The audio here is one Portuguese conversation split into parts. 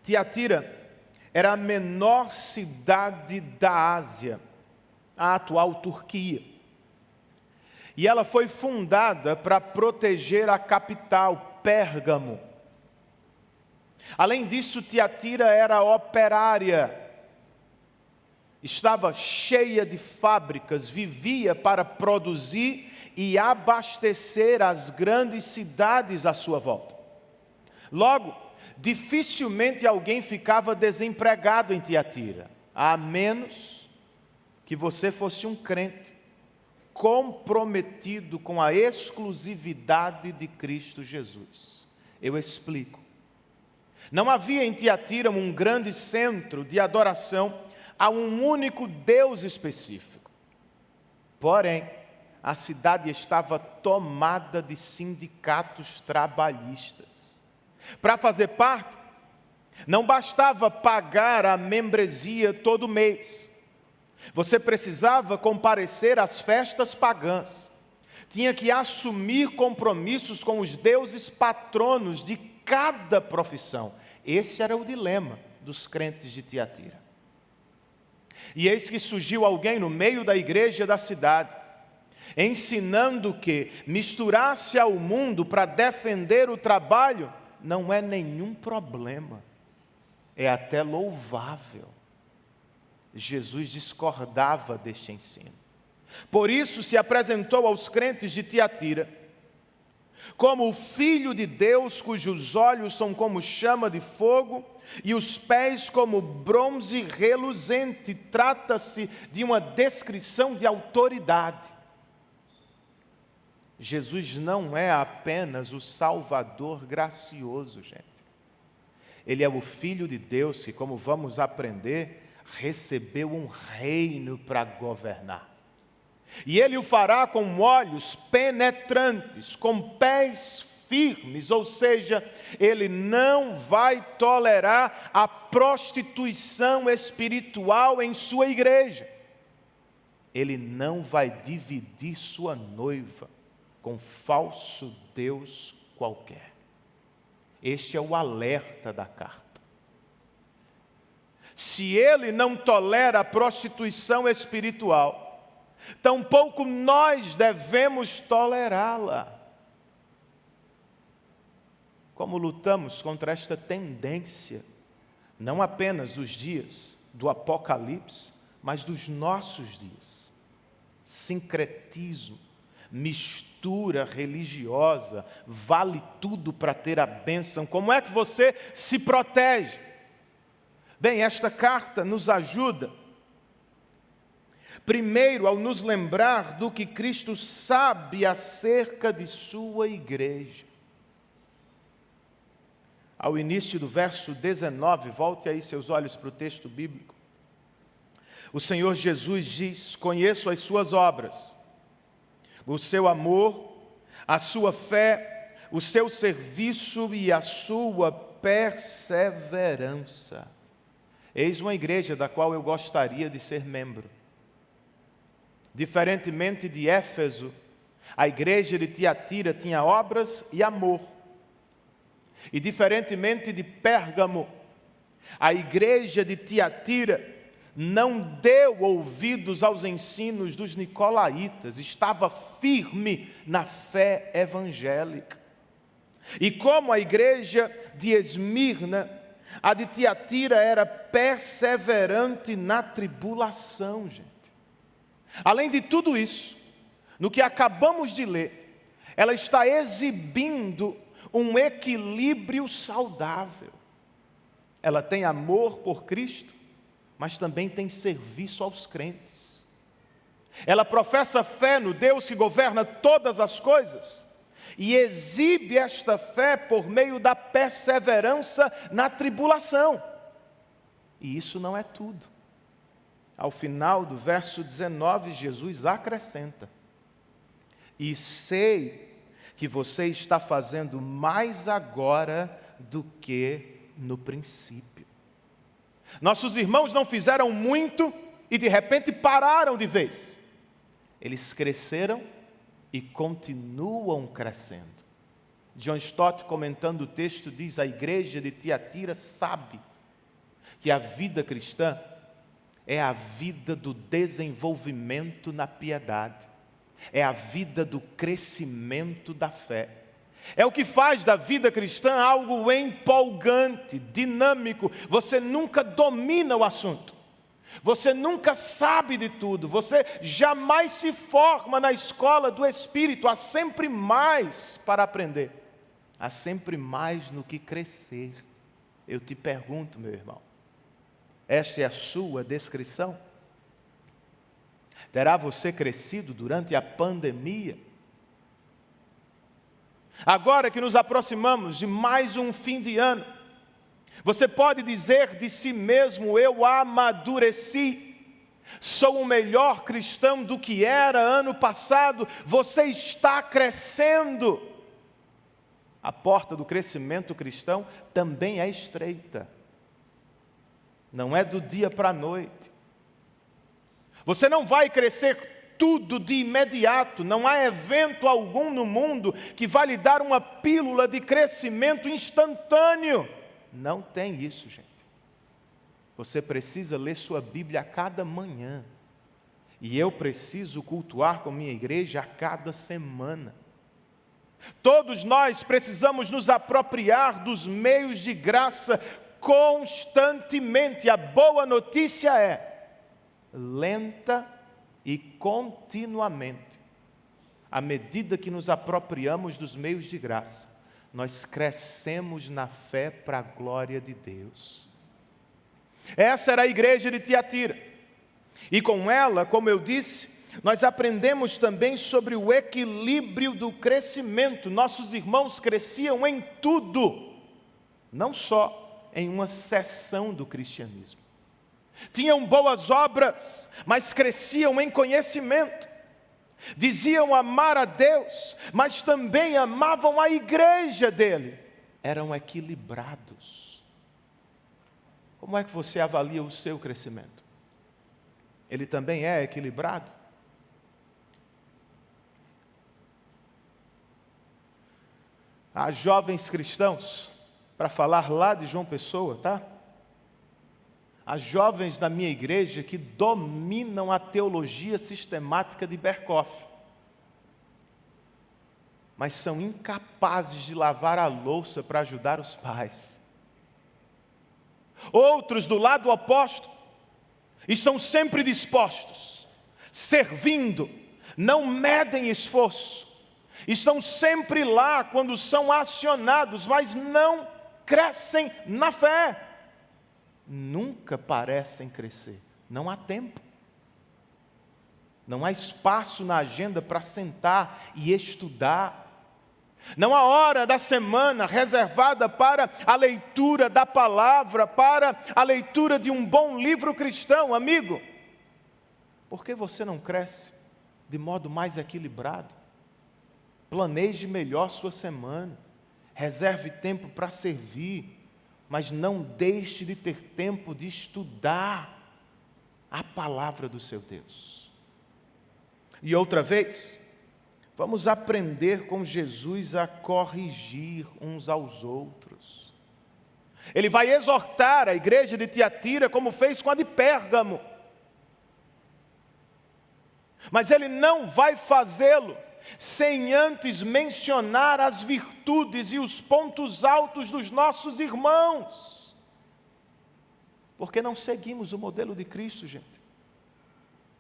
Tiatira era a menor cidade da Ásia, a atual Turquia. E ela foi fundada para proteger a capital, Pérgamo. Além disso, Tiatira era operária. Estava cheia de fábricas, vivia para produzir e abastecer as grandes cidades à sua volta. Logo, dificilmente alguém ficava desempregado em Tiatira, a menos que você fosse um crente comprometido com a exclusividade de Cristo Jesus. Eu explico. Não havia em Tiatira um grande centro de adoração a um único Deus específico. Porém, a cidade estava tomada de sindicatos trabalhistas. Para fazer parte, não bastava pagar a membresia todo mês. Você precisava comparecer às festas pagãs. Tinha que assumir compromissos com os deuses patronos de cada profissão. Esse era o dilema dos crentes de Tiatira. E eis que surgiu alguém no meio da igreja da cidade, ensinando que misturar-se ao mundo para defender o trabalho não é nenhum problema, é até louvável. Jesus discordava deste ensino. Por isso se apresentou aos crentes de Tiatira como o Filho de Deus, cujos olhos são como chama de fogo e os pés como bronze reluzente. Trata-se de uma descrição de autoridade. Jesus não é apenas o Salvador gracioso, gente. Ele é o Filho de Deus que, como vamos aprender, recebeu um reino para governar. E Ele o fará com olhos penetrantes, com pés firmes, ou seja, Ele não vai tolerar a prostituição espiritual em sua igreja. Ele não vai dividir sua noiva com falso deus qualquer. Este é o alerta da carta. Se Ele não tolera a prostituição espiritual, tampouco nós devemos tolerá-la. Como lutamos contra esta tendência, não apenas dos dias do Apocalipse, mas dos nossos dias. Sincretismo, mistura religiosa, vale tudo para ter a bênção. Como é que você se protege? Bem, esta carta nos ajuda, primeiro, ao nos lembrar do que Cristo sabe acerca de sua igreja. Ao início do verso 19, volte aí seus olhos para o texto bíblico. O Senhor Jesus diz: conheço as suas obras, o seu amor, a sua fé, o seu serviço e a sua perseverança. Eis uma igreja da qual eu gostaria de ser membro. Diferentemente de Éfeso, a igreja de Tiatira tinha obras e amor. E diferentemente de Pérgamo, a igreja de Tiatira não deu ouvidos aos ensinos dos nicolaítas, estava firme na fé evangélica. E como a igreja de Esmirna, a de Tiatira era perseverante na tribulação, gente. Além de tudo isso, no que acabamos de ler, ela está exibindo um equilíbrio saudável. Ela tem amor por Cristo, mas também tem serviço aos crentes. Ela professa fé no Deus que governa todas as coisas e exibe esta fé por meio da perseverança na tribulação. E isso não é tudo. Ao final do verso 19, Jesus acrescenta: e sei que você está fazendo mais agora do que no princípio. Nossos irmãos não fizeram muito e de repente pararam de vez. Eles cresceram e continuam crescendo. John Stott, comentando o texto, diz: a igreja de Tiatira sabe que a vida cristã é a vida do desenvolvimento na piedade, é a vida do crescimento da fé. É o que faz da vida cristã algo empolgante, dinâmico. Você nunca domina o assunto, você nunca sabe de tudo, você jamais se forma na escola do Espírito. Há sempre mais para aprender, há sempre mais no que crescer. Eu te pergunto, meu irmão, esta é a sua descrição? Terá você crescido durante a pandemia? Agora que nos aproximamos de mais um fim de ano, você pode dizer de si mesmo: eu amadureci, sou um melhor cristão do que era ano passado. Você está crescendo. A porta do crescimento cristão também é estreita, não é do dia para a noite. Você não vai crescer tudo de imediato. Não há evento algum no mundo que vai lhe dar uma pílula de crescimento instantâneo. Não tem isso, gente. Você precisa ler sua Bíblia a cada manhã. E eu preciso cultuar com minha igreja a cada semana. Todos nós precisamos nos apropriar dos meios de graça constantemente. A boa notícia é: lenta e continuamente, à medida que nos apropriamos dos meios de graça, nós crescemos na fé para a glória de Deus. Essa era a igreja de Tiatira. E com ela, como eu disse, nós aprendemos também sobre o equilíbrio do crescimento. Nossos irmãos cresciam em tudo, não só em uma seção do cristianismo. Tinham boas obras, mas cresciam em conhecimento. Diziam amar a Deus, mas também amavam a igreja dele. Eram equilibrados. Como é que você avalia o seu crescimento? Ele também é equilibrado? Há jovens cristãos, para falar lá de João Pessoa, tá? Há jovens da minha igreja que dominam a teologia sistemática de Berkhoff, mas são incapazes de lavar a louça para ajudar os pais. Outros do lado oposto estão sempre dispostos, servindo, não medem esforço, estão sempre lá quando são acionados, mas não crescem na fé. Nunca parecem crescer. Não há tempo. Não há espaço na agenda para sentar e estudar. Não há hora da semana reservada para a leitura da palavra, para a leitura de um bom livro cristão. Amigo, por que você não cresce de modo mais equilibrado? Planeje melhor sua semana. Reserve tempo para servir. Mas não deixe de ter tempo de estudar a palavra do seu Deus. E outra vez, vamos aprender com Jesus a corrigir uns aos outros. Ele vai exortar a igreja de Tiatira como fez com a de Pérgamo. Mas ele não vai fazê-lo sem antes mencionar as virtudes e os pontos altos dos nossos irmãos. Porque não seguimos o modelo de Cristo, gente.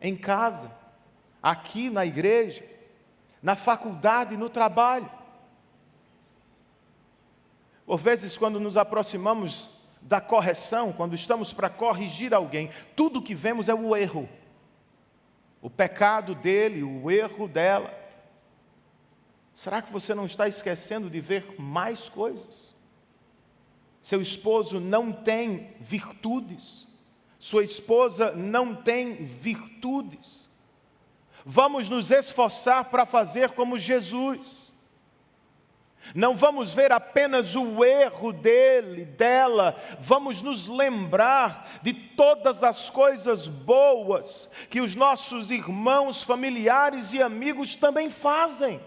Em casa, aqui na igreja, na faculdade, no trabalho. Por vezes, quando nos aproximamos da correção, quando estamos para corrigir alguém, tudo que vemos é o erro. O pecado dele, o erro dela. Será que você não está esquecendo de ver mais coisas? Seu esposo não tem virtudes. Sua esposa não tem virtudes. Vamos nos esforçar para fazer como Jesus. Não vamos ver apenas o erro dele, dela. Vamos nos lembrar de todas as coisas boas que os nossos irmãos, familiares e amigos também fazem.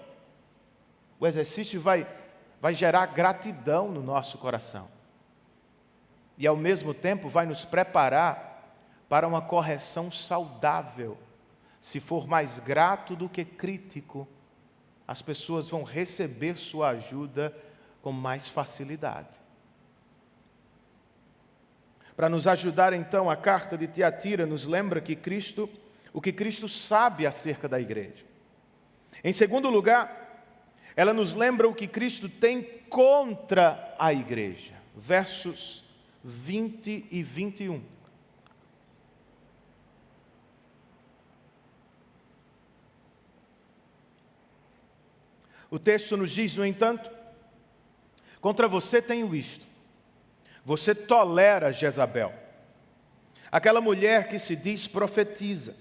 O exercício vai gerar gratidão no nosso coração. e ao mesmo tempo vai nos preparar para uma correção saudável. Se for mais grato do que crítico, as pessoas vão receber sua ajuda com mais facilidade. Para nos ajudar então, a carta de Tiatira nos lembra o que Cristo sabe acerca da igreja. Em segundo lugar, ela nos lembra o que Cristo tem contra a igreja. Versos 20 e 21. O texto nos diz, no entanto, contra você tenho isto: você tolera Jezabel, aquela mulher que se diz profetiza.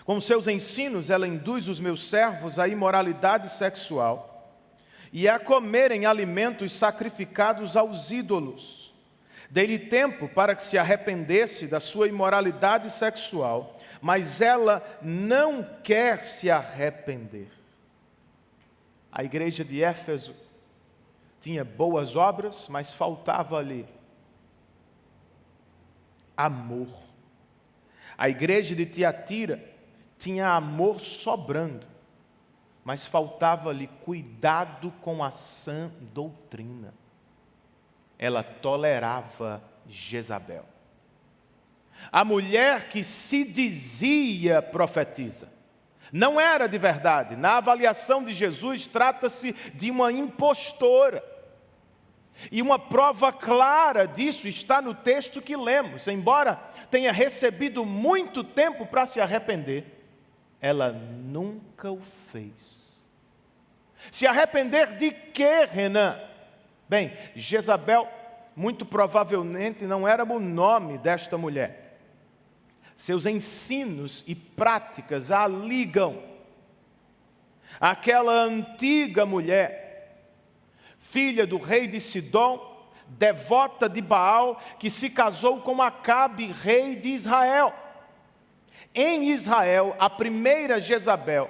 Com seus ensinos ela induz os meus servos à imoralidade sexual e a comerem alimentos sacrificados aos ídolos. Dei-lhe tempo para que se arrependesse da sua imoralidade sexual, mas ela não quer se arrepender. A igreja de Éfeso tinha boas obras, mas faltava ali amor. A igreja de Tiatira tinha amor sobrando, mas faltava ali cuidado com a sã doutrina. Ela tolerava Jezabel. A mulher que se dizia profetiza não era de verdade. Na avaliação de Jesus, trata-se de uma impostora. E uma prova clara disso está no texto que lemos. Embora tenha recebido muito tempo para se arrepender, ela nunca o fez. Se arrepender de quê, Renan? Bem, Jezabel muito provavelmente não era o nome desta mulher. Seus ensinos e práticas a ligam àquela antiga mulher, filha do rei de Sidom, devota de Baal, que se casou com Acabe, rei de Israel. Em Israel, a primeira Jezabel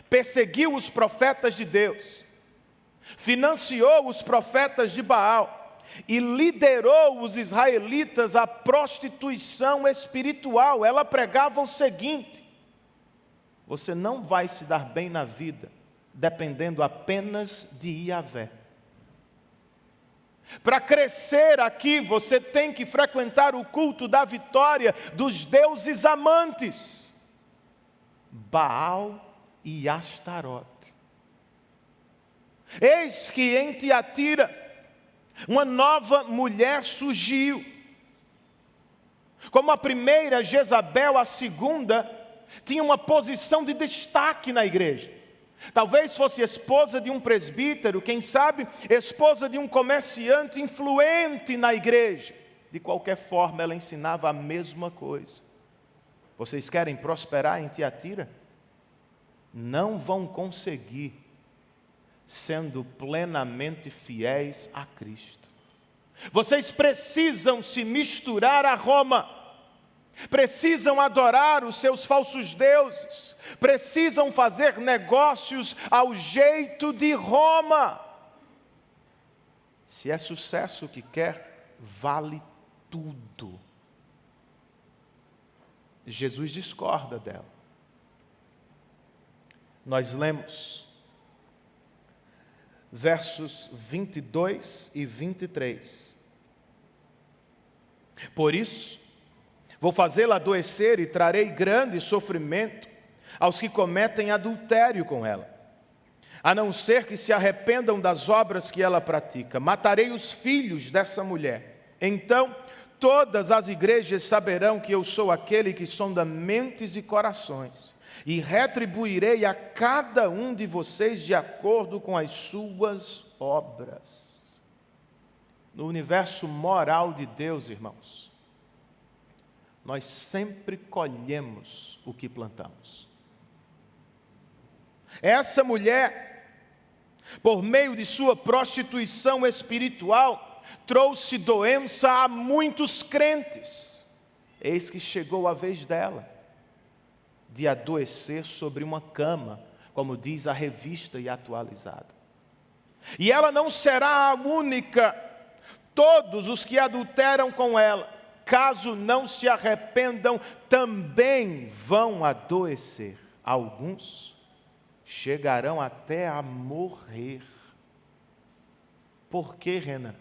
perseguiu os profetas de Deus, financiou os profetas de Baal e liderou os israelitas à prostituição espiritual. Ela pregava o seguinte: você não vai se dar bem na vida dependendo apenas de Yahvé. Para crescer aqui, você tem que frequentar o culto da vitória dos deuses amantes, Baal e Astarote. Eis que em Tiatira, uma nova mulher surgiu. Como a primeira Jezabel, a segunda tinha uma posição de destaque na igreja. Talvez fosse esposa de um presbítero, quem sabe esposa de um comerciante influente na igreja. De qualquer forma, ela ensinava a mesma coisa. Vocês querem prosperar em Tiatira? Não vão conseguir sendo plenamente fiéis a Cristo. Vocês precisam se misturar a Roma, precisam adorar os seus falsos deuses, precisam fazer negócios ao jeito de Roma. Se é sucesso que quer, vale tudo. Jesus discorda dela. Nós lemos versos 22 e 23. Por isso, vou fazê-la adoecer e trarei grande sofrimento aos que cometem adultério com ela, a não ser que se arrependam das obras que ela pratica. Matarei os filhos dessa mulher. Então, todas as igrejas saberão que eu sou aquele que sonda mentes e corações, e retribuirei a cada um de vocês de acordo com as suas obras. No universo moral de Deus, irmãos, nós sempre colhemos o que plantamos. Essa mulher, por meio de sua prostituição espiritual, trouxe doença a muitos crentes. Eis que chegou a vez dela de adoecer sobre uma cama, como diz a revista e atualizada. E ela não será a única. todos os que adulteram com ela, caso não se arrependam, também vão adoecer. Alguns chegarão até a morrer. Por quê, Renan?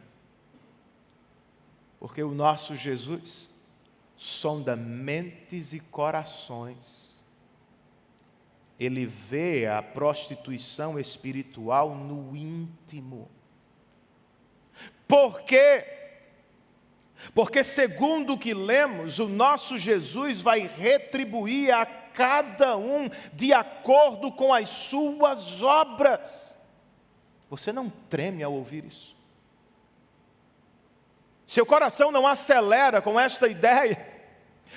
Porque o nosso Jesus sonda mentes e corações. Ele vê a prostituição espiritual no íntimo. Por quê? Porque, segundo o que lemos, o nosso Jesus vai retribuir a cada um de acordo com as suas obras. Você não treme ao ouvir isso? Seu coração não acelera com esta ideia?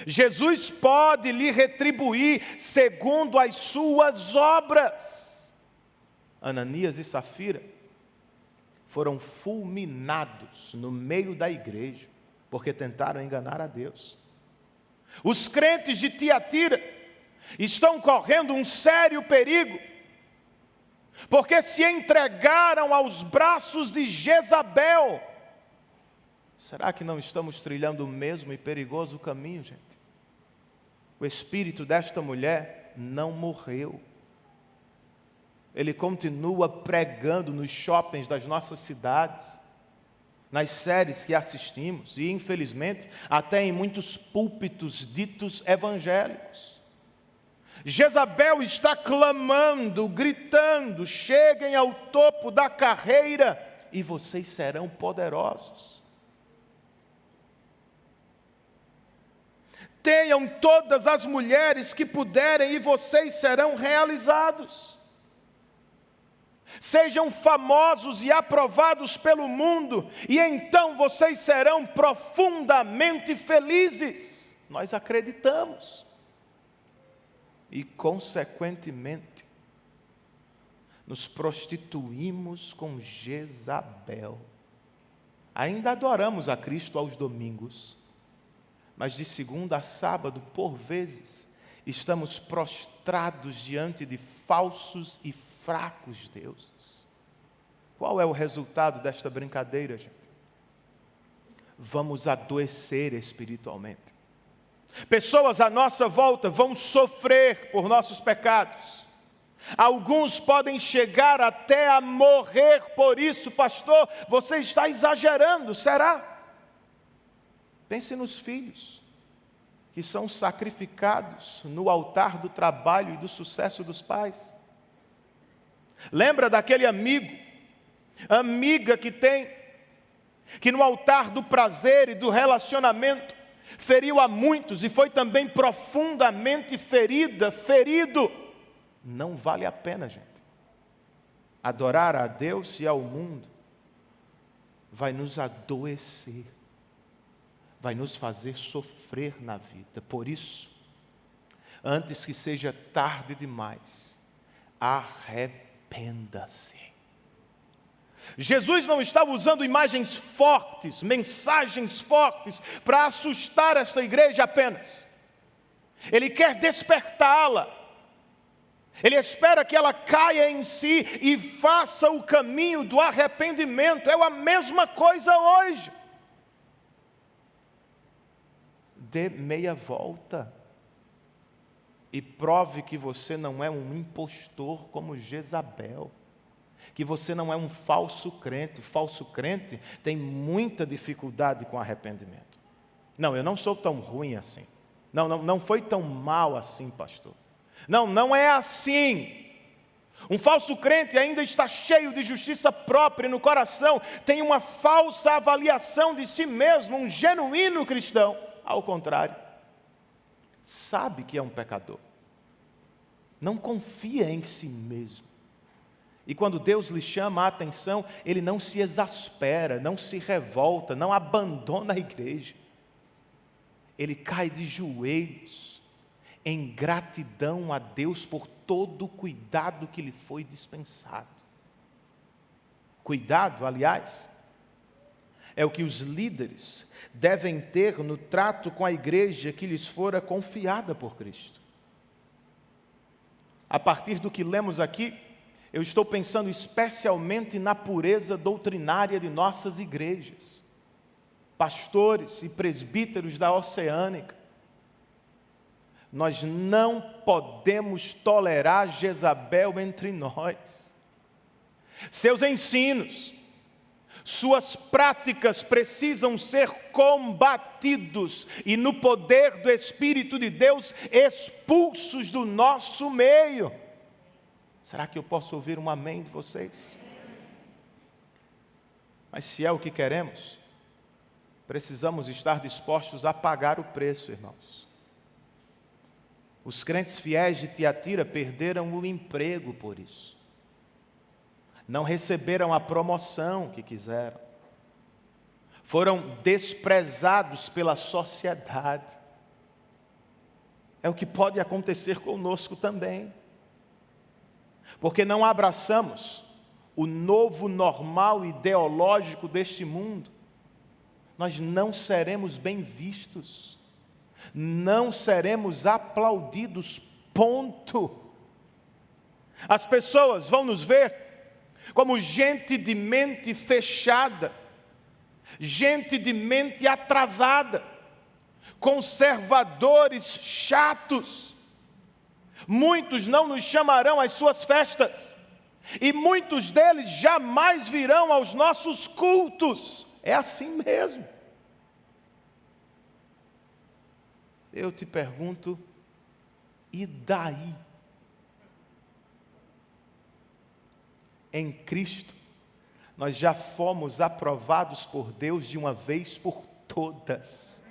Jesus pode lhe retribuir segundo as suas obras. Ananias e Safira foram fulminados no meio da igreja, porque tentaram enganar a Deus. Os crentes de Tiatira estão correndo um sério perigo, porque se entregaram aos braços de Jezabel. Será que não estamos trilhando o mesmo e perigoso caminho, gente? O espírito desta mulher não morreu. Ele continua pregando nos shoppings das nossas cidades, nas séries que assistimos e, infelizmente, até em muitos púlpitos ditos evangélicos. Jezabel está clamando, gritando: cheguem ao topo da carreira e vocês serão poderosos. Tenham todas as mulheres que puderem e vocês serão realizados. Sejam famosos e aprovados pelo mundo, e então vocês serão profundamente felizes. Nós acreditamos. E, consequentemente, nos prostituímos com Jezabel. Ainda adoramos a Cristo aos domingos, mas de segunda a sábado, por vezes, estamos prostrados diante de falsos e fracos deuses. Qual é o resultado desta brincadeira, gente? Vamos adoecer espiritualmente. Pessoas à nossa volta vão sofrer por nossos pecados. Alguns podem chegar até a morrer por isso. Pastor, você está exagerando, será? Pense nos filhos que são sacrificados no altar do trabalho e do sucesso dos pais. Lembra daquele amigo, amiga que no altar do prazer e do relacionamento feriu a muitos e foi também profundamente ferido. Não vale a pena, gente. Adorar a Deus e ao mundo vai nos adoecer, vai nos fazer sofrer na vida. Por isso, antes que seja tarde demais, arrependa-se. Jesus não estava usando imagens fortes, mensagens fortes, para assustar esta igreja apenas. Ele quer despertá-la. Ele espera que ela caia em si e faça o caminho do arrependimento. É a mesma coisa hoje. Dê meia volta e prove que você não é um impostor como Jezabel, que você não é um falso crente. Falso crente tem muita dificuldade com arrependimento. Não, eu não sou tão ruim assim. Não foi tão mal assim, pastor. Não é assim. Um falso crente ainda está cheio de justiça própria no coração, tem uma falsa avaliação de si mesmo. Um genuíno cristão, ao contrário, sabe que é um pecador, não confia em si mesmo. E quando Deus lhe chama a atenção, ele não se exaspera, não se revolta, não abandona a igreja. Ele cai de joelhos em gratidão a Deus por todo o cuidado que lhe foi dispensado. Cuidado, aliás, é o que os líderes devem ter no trato com a igreja que lhes fora confiada por Cristo. A partir do que lemos aqui, eu estou pensando especialmente na pureza doutrinária de nossas igrejas. pastores e presbíteros da Oceânica, nós não podemos tolerar Jezabel entre nós. Seus ensinos, suas práticas precisam ser combatidos e, no poder do Espírito de Deus, expulsos do nosso meio. Será que eu posso ouvir um amém de vocês? Mas se é o que queremos, precisamos estar dispostos a pagar o preço, irmãos. Os crentes fiéis de Tiatira perderam o emprego por isso. Não receberam a promoção que quiseram. Foram desprezados pela sociedade. É o que pode acontecer conosco também. Porque não abraçamos o novo normal ideológico deste mundo, nós não seremos bem vistos, não seremos aplaudidos, ponto. As pessoas vão nos ver como gente de mente fechada, gente de mente atrasada, conservadores chatos. Muitos não nos chamarão às suas festas, e muitos deles jamais virão aos nossos cultos. É assim mesmo. Eu te pergunto, e daí? Em Cristo, nós já fomos aprovados por Deus de uma vez por todas.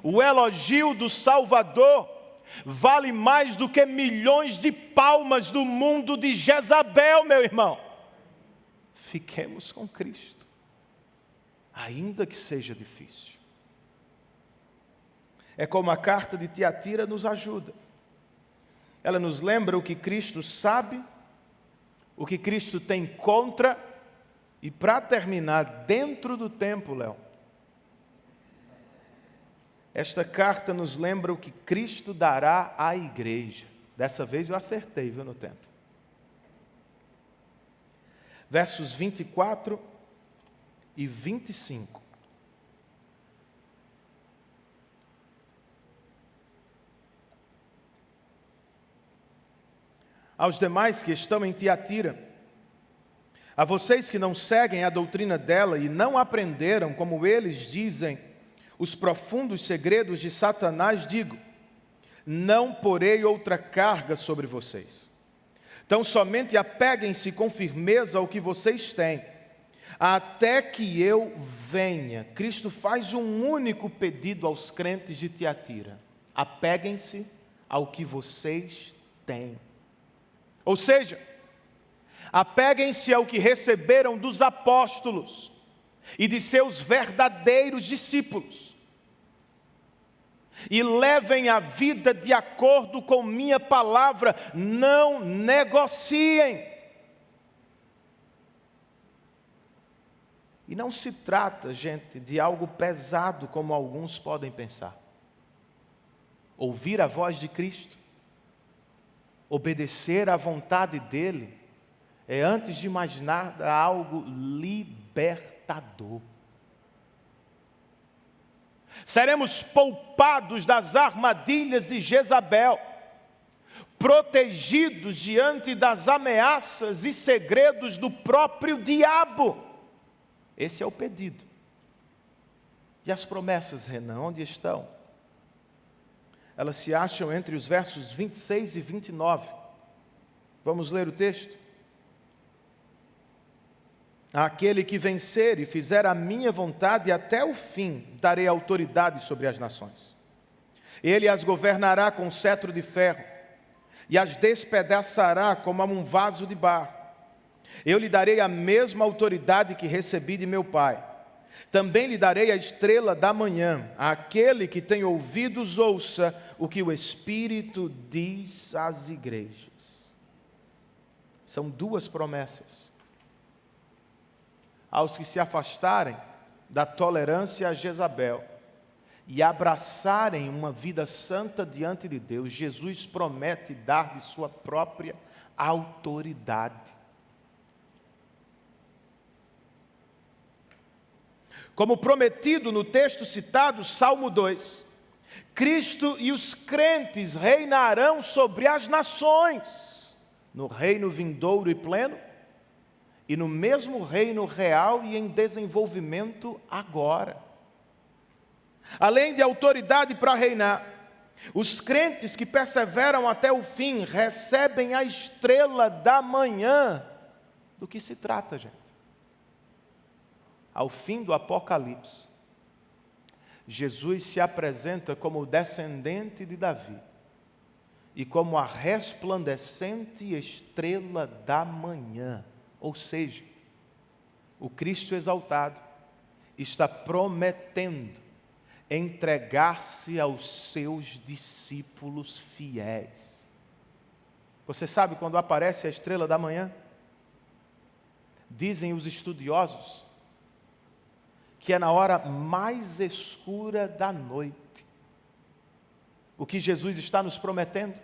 O elogio do Salvador vale mais do que milhões de palmas do mundo de Jezabel, meu irmão. Fiquemos com Cristo, ainda que seja difícil. É como a carta de Tiatira nos ajuda. Ela nos lembra o que Cristo sabe, o que Cristo tem contra, e para terminar, dentro do tempo, Léo, esta carta nos lembra o que Cristo dará à igreja. Dessa vez eu acertei, viu, no tempo. Versos 24 e 25. Aos demais que estão em Tiatira, a vocês que não seguem a doutrina dela e não aprenderam, como eles dizem, os profundos segredos de Satanás, digo: não porei outra carga sobre vocês. Então somente apeguem-se com firmeza ao que vocês têm, até que eu venha. Cristo faz um único pedido aos crentes de Tiatira: apeguem-se ao que vocês têm. Ou seja, apeguem-se ao que receberam dos apóstolos e de seus verdadeiros discípulos, e levem a vida de acordo com minha palavra, não negociem. E não se trata, gente, de algo pesado como alguns podem pensar. Ouvir a voz de Cristo, obedecer à vontade dEle, é, antes de mais nada, algo libertador. Seremos poupados das armadilhas de Jezabel, protegidos diante das ameaças e segredos do próprio diabo. Esse é o pedido. E as promessas, Renan, onde estão? Elas se acham entre os versos 26 e 29. Vamos ler o texto? Àquele que vencer e fizer a minha vontade até o fim, darei autoridade sobre as nações. Ele as governará com cetro de ferro e as despedaçará como a um vaso de barro. Eu lhe darei a mesma autoridade que recebi de meu Pai. Também lhe darei a estrela da manhã. Àquele que tem ouvidos, ouça o que o Espírito diz às igrejas. São duas promessas. Aos que se afastarem da tolerância a Jezabel e abraçarem uma vida santa diante de Deus, Jesus promete dar de sua própria autoridade. Como prometido no texto citado, Salmo 2, Cristo e os crentes reinarão sobre as nações, no reino vindouro e pleno, e no mesmo reino real e em desenvolvimento agora. Além de autoridade para reinar, os crentes que perseveram até o fim recebem a estrela da manhã. Do que se trata, gente? Ao fim do Apocalipse, Jesus se apresenta como o descendente de Davi e como a resplandecente estrela da manhã. Ou seja, o Cristo exaltado está prometendo entregar-se aos seus discípulos fiéis. Você sabe quando aparece a estrela da manhã? Dizem os estudiosos que é na hora mais escura da noite. O que Jesus está nos prometendo?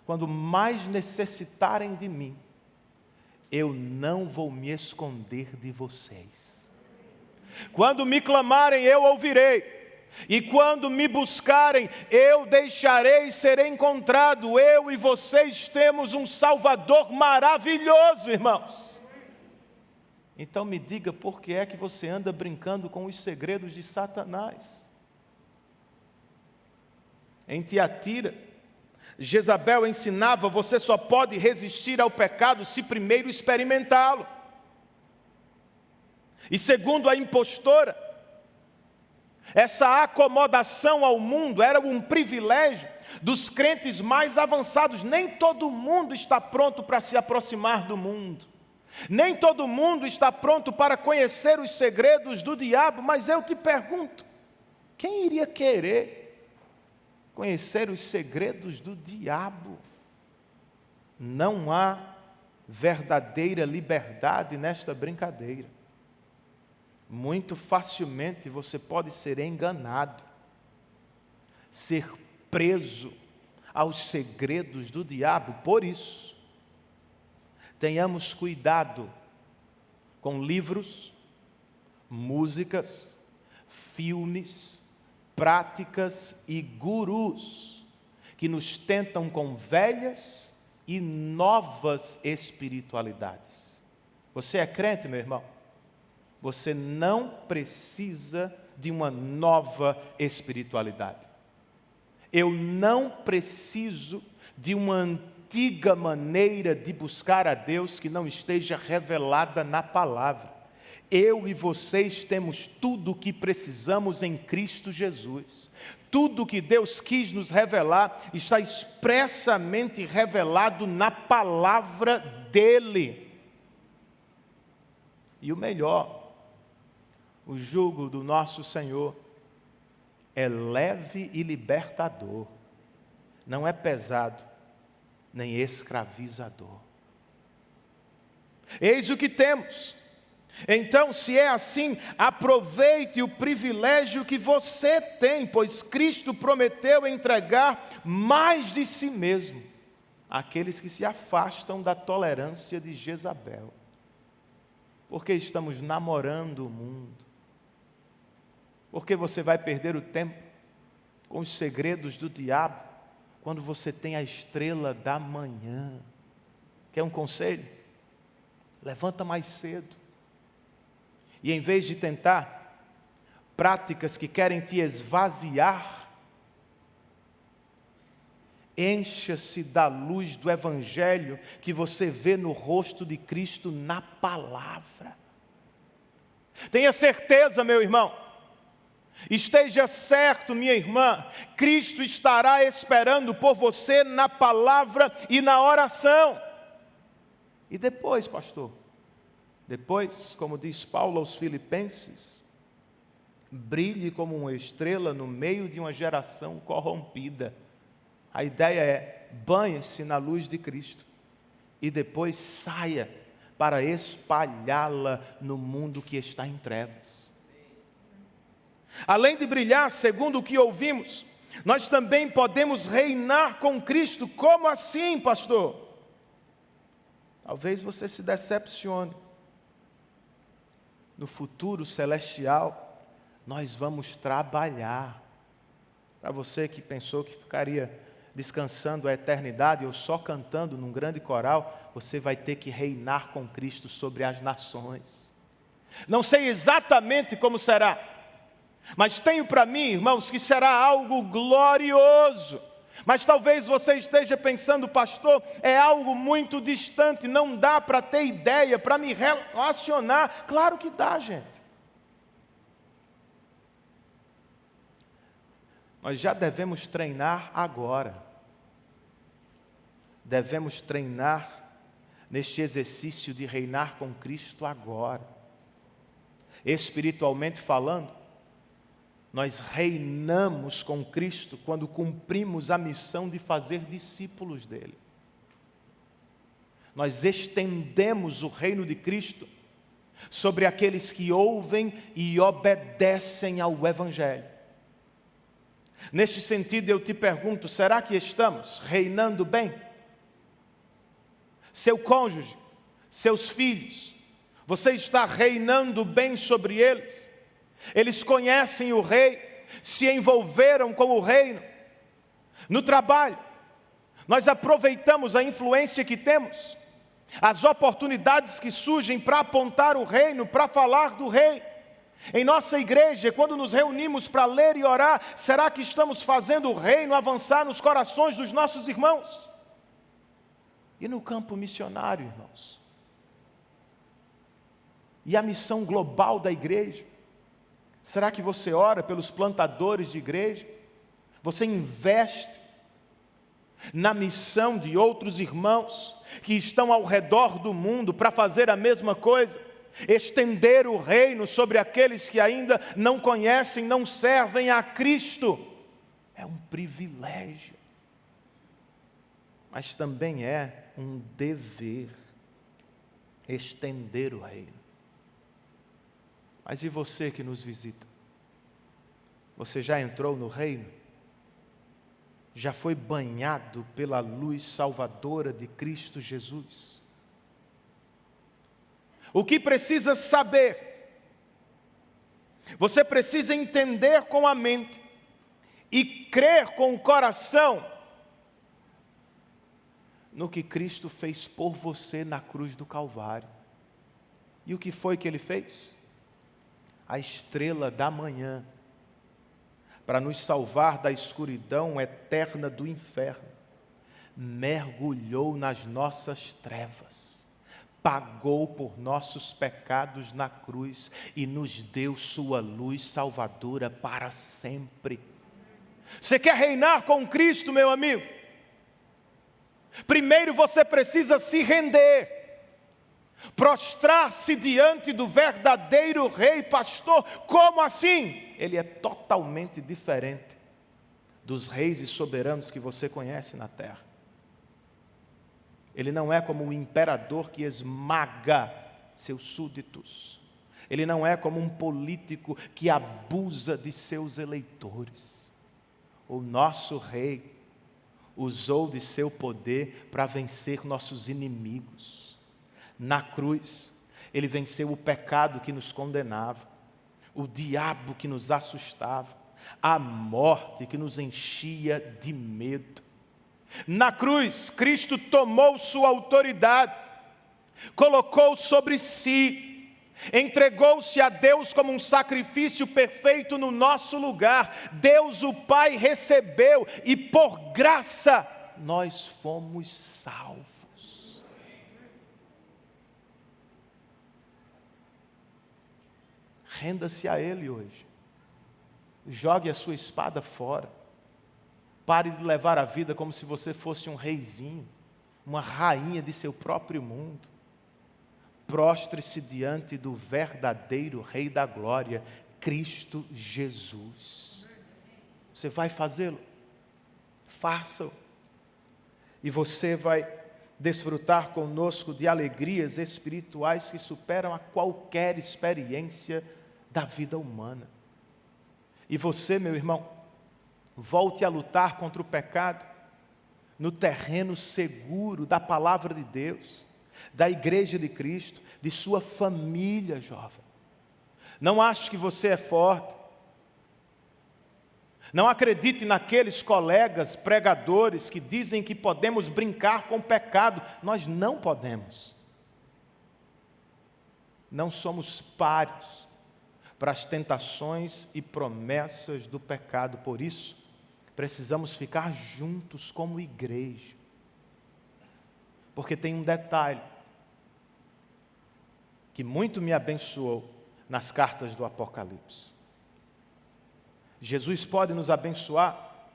Quando mais necessitarem de mim, eu não vou me esconder de vocês. Quando me clamarem, eu ouvirei. E quando me buscarem, eu deixarei ser encontrado. Eu e vocês temos um Salvador maravilhoso, irmãos. Então me diga por que é que você anda brincando com os segredos de Satanás. Em Tiatira, Jezabel ensinava: você só pode resistir ao pecado se primeiro experimentá-lo. E segundo a impostora, essa acomodação ao mundo era um privilégio dos crentes mais avançados. Nem todo mundo está pronto para se aproximar do mundo. Nem todo mundo está pronto para conhecer os segredos do diabo. Mas eu te pergunto, quem iria querer conhecer os segredos do diabo? Não há verdadeira liberdade nesta brincadeira. Muito facilmente você pode ser enganado, ser preso aos segredos do diabo. Por isso, tenhamos cuidado com livros, músicas, filmes, práticas e gurus que nos tentam com velhas e novas espiritualidades. Você é crente, meu irmão? Você não precisa de uma nova espiritualidade. Eu não preciso de uma antiga maneira de buscar a Deus que não esteja revelada na palavra. Eu e vocês temos tudo o que precisamos em Cristo Jesus. Tudo o que Deus quis nos revelar está expressamente revelado na palavra dEle. E o melhor, o jugo do nosso Senhor é leve e libertador. Não é pesado, nem escravizador. Eis o que temos. Então, se é assim, aproveite o privilégio que você tem, pois Cristo prometeu entregar mais de si mesmo àqueles que se afastam da tolerância de Jezabel. Porque estamos namorando o mundo. Porque você vai perder o tempo com os segredos do diabo quando você tem a estrela da manhã. Quer um conselho? Levanta mais cedo. E em vez de tentar práticas que querem te esvaziar, encha-se da luz do Evangelho que você vê no rosto de Cristo na palavra. Tenha certeza, meu irmão. Esteja certo, minha irmã, Cristo estará esperando por você na palavra e na oração. E depois, pastor? Depois, como diz Paulo aos Filipenses, brilhe como uma estrela no meio de uma geração corrompida. A ideia é, banhe-se na luz de Cristo e depois saia para espalhá-la no mundo que está em trevas. Além de brilhar, segundo o que ouvimos, nós também podemos reinar com Cristo. Como assim, pastor? Talvez você se decepcione. no futuro celestial, nós vamos trabalhar. Para você que pensou que ficaria descansando a eternidade ou só cantando num grande coral, você vai ter que reinar com Cristo sobre as nações. Não sei exatamente como será, mas tenho para mim, irmãos, que será algo glorioso. Mas talvez você esteja pensando, pastor, é algo muito distante, não dá para ter ideia, para me relacionar. Claro que dá, gente. Nós já devemos treinar agora. Devemos treinar neste exercício de reinar com Cristo agora. Espiritualmente falando, nós reinamos com Cristo quando cumprimos a missão de fazer discípulos dele. Nós estendemos o reino de Cristo sobre aqueles que ouvem e obedecem ao Evangelho. Neste sentido, eu te pergunto, será que estamos reinando bem? Seu cônjuge, seus filhos, você está reinando bem sobre eles? Eles conhecem o Rei, se envolveram com o reino. No trabalho, nós aproveitamos a influência que temos, as oportunidades que surgem para apontar o reino, para falar do Rei. Em nossa igreja, quando nos reunimos para ler e orar, será que estamos fazendo o reino avançar nos corações dos nossos irmãos? E no campo missionário, irmãos? E a missão global da igreja? Será que você ora pelos plantadores de igreja? Você investe na missão de outros irmãos que estão ao redor do mundo para fazer a mesma coisa? Estender o reino sobre aqueles que ainda não conhecem, não servem a Cristo. É um privilégio. Mas também é um dever estender o reino. Mas e você que nos visita? Você já entrou no reino? Já foi banhado pela luz salvadora de Cristo Jesus? O que precisa saber? Você precisa entender com a mente e crer com o coração no que Cristo fez por você na cruz do Calvário. E o que foi que Ele fez? A estrela da manhã, para nos salvar da escuridão eterna do inferno, mergulhou nas nossas trevas, pagou por nossos pecados na cruz e nos deu sua luz salvadora para sempre. Você quer reinar com Cristo, meu amigo? Primeiro você precisa se render, prostrar-se diante do verdadeiro Rei. Pastor, como assim? Ele é totalmente diferente dos reis e soberanos que você conhece na terra. Ele não é como um imperador que esmaga seus súditos. Ele não é como um político que abusa de seus eleitores. O nosso Rei usou de seu poder para vencer nossos inimigos. Na cruz, Ele venceu o pecado que nos condenava, o diabo que nos assustava, a morte que nos enchia de medo. Na cruz, Cristo tomou sua autoridade, colocou sobre si, entregou-se a Deus como um sacrifício perfeito no nosso lugar. Deus o Pai recebeu e por graça nós fomos salvos. Renda-se a Ele hoje. Jogue a sua espada fora. Pare de levar a vida como se você fosse um reizinho, uma rainha de seu próprio mundo. Prostre-se diante do verdadeiro Rei da Glória, Cristo Jesus. Você vai fazê-lo? Faça-o. E você vai desfrutar conosco de alegrias espirituais que superam a qualquer experiência da vida humana. E você, meu irmão, volte a lutar contra o pecado no terreno seguro da palavra de Deus, da igreja de Cristo, de sua família, jovem. Não ache que você é forte. Não acredite naqueles colegas pregadores que dizem que podemos brincar com o pecado. Nós não podemos. Não somos páreos para as tentações e promessas do pecado. Por isso, precisamos ficar juntos como igreja. Porque tem um detalhe que muito me abençoou nas cartas do Apocalipse. Jesus pode nos abençoar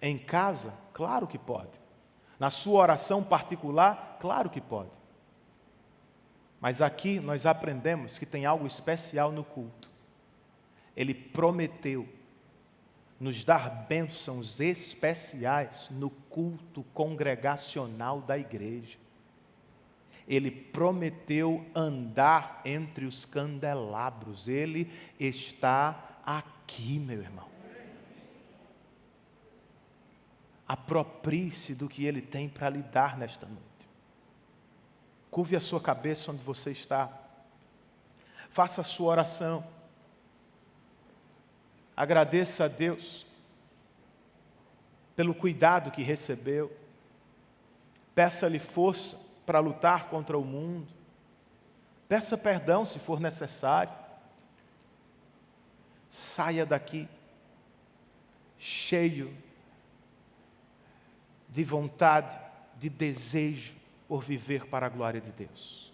em casa? Claro que pode. Na sua oração particular? Claro que pode. Mas aqui nós aprendemos que tem algo especial no culto. Ele prometeu nos dar bênçãos especiais no culto congregacional da igreja. Ele prometeu andar entre os candelabros. Ele está aqui, meu irmão. Aproprie-se do que Ele tem para lhe dar nesta noite. Curve a sua cabeça onde você está. Faça a sua oração. Agradeça a Deus pelo cuidado que recebeu. Peça-lhe força para lutar contra o mundo. Peça perdão se for necessário. Saia daqui cheio de vontade, de desejo por viver para a glória de Deus.